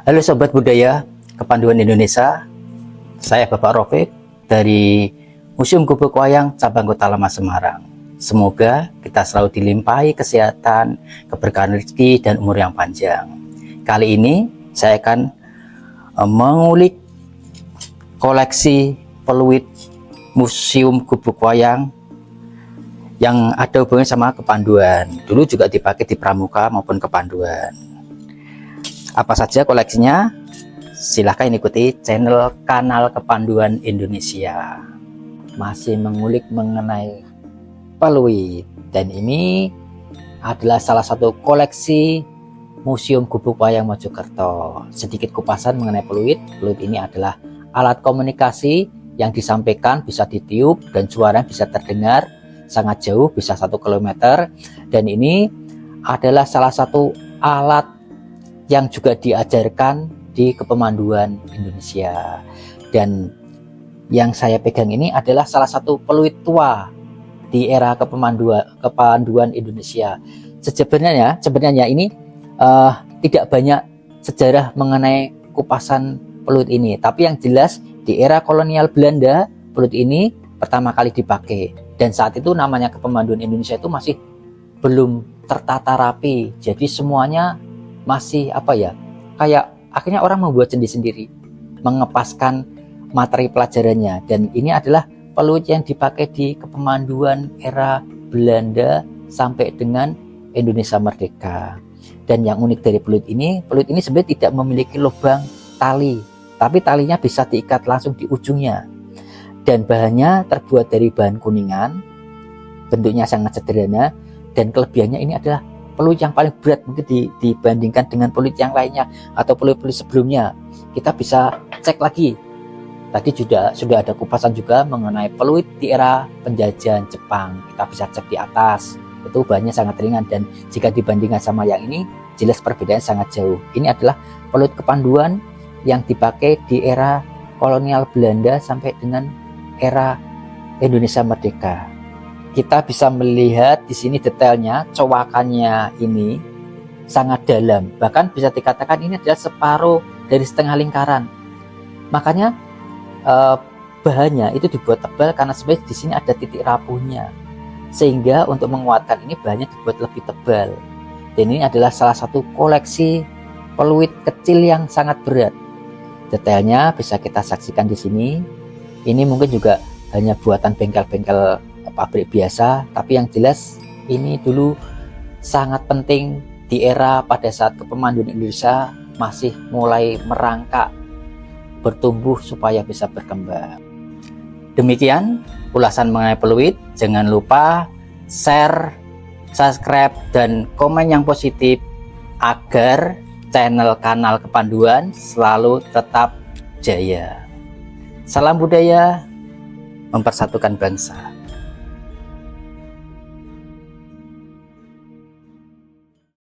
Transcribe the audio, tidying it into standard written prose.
Halo Sobat Budaya Kepanduan Indonesia, saya Bapak Rofik dari Museum Gubuk Wayang Cabang Kota Lama Semarang. Semoga kita selalu dilimpahi kesehatan, keberkahan rezeki, dan umur yang panjang. Kali ini saya akan mengulik koleksi peluit Museum Gubuk Wayang yang ada hubungannya sama kepanduan. Dulu juga dipakai di pramuka maupun kepanduan. Apa saja koleksinya? Silahkan ikuti kanal Kepanduan Indonesia. Masih mengulik mengenai peluit, dan ini adalah salah satu koleksi Museum Gubuk Wayang Mojokerto. Sedikit kupasan mengenai peluit. Peluit ini adalah alat komunikasi yang disampaikan bisa ditiup dan suara bisa terdengar sangat jauh, bisa 1 km. Dan ini adalah salah satu alat yang juga diajarkan di Kepemanduan Indonesia. Dan yang saya pegang ini adalah salah satu peluit tua di era Kepanduan Indonesia. Sebenarnya ini tidak banyak sejarah mengenai kupasan peluit ini, tapi yang jelas di era kolonial Belanda peluit ini pertama kali dipakai, dan saat itu namanya Kepemanduan Indonesia itu masih belum tertata rapi, jadi semuanya masih kayak akhirnya orang membuat sendiri-sendiri, mengepaskan materi pelajarannya. Dan ini adalah peluit yang dipakai di Kepemanduan era Belanda sampai dengan Indonesia merdeka. Dan yang unik dari peluit ini sebenarnya tidak memiliki lubang tali, tapi talinya bisa diikat langsung di ujungnya. Dan bahannya terbuat dari bahan kuningan, bentuknya sangat sederhana, dan kelebihannya ini adalah peluit yang paling berat mungkin dibandingkan dengan peluit yang lainnya atau peluit-peluit sebelumnya. Kita bisa cek lagi. Tadi sudah ada kupasan juga mengenai peluit di era penjajahan Jepang. Kita bisa cek di atas. Itu bahannya sangat ringan, dan jika dibandingkan sama yang ini, jelas perbedaannya sangat jauh. Ini adalah peluit kepanduan yang dipakai di era kolonial Belanda sampai dengan era Indonesia merdeka. Kita bisa melihat di sini detailnya, cowakannya ini sangat dalam, bahkan bisa dikatakan ini adalah separuh dari setengah lingkaran. Makanya bahannya itu dibuat tebal karena sebenarnya di sini ada titik rapuhnya, sehingga untuk menguatkan ini bahannya dibuat lebih tebal. Dan ini adalah salah satu koleksi peluit kecil yang sangat berat. Detailnya bisa kita saksikan di sini. Ini mungkin juga hanya buatan bengkel-bengkel pabrik biasa, tapi yang jelas ini dulu sangat penting di era pada saat Kepemanduan Indonesia masih mulai merangkak, bertumbuh supaya bisa berkembang. Demikian ulasan mengenai peluit. Jangan lupa share, subscribe, dan komen yang positif agar kanal Kepanduan selalu tetap jaya. Salam budaya, mempersatukan bangsa.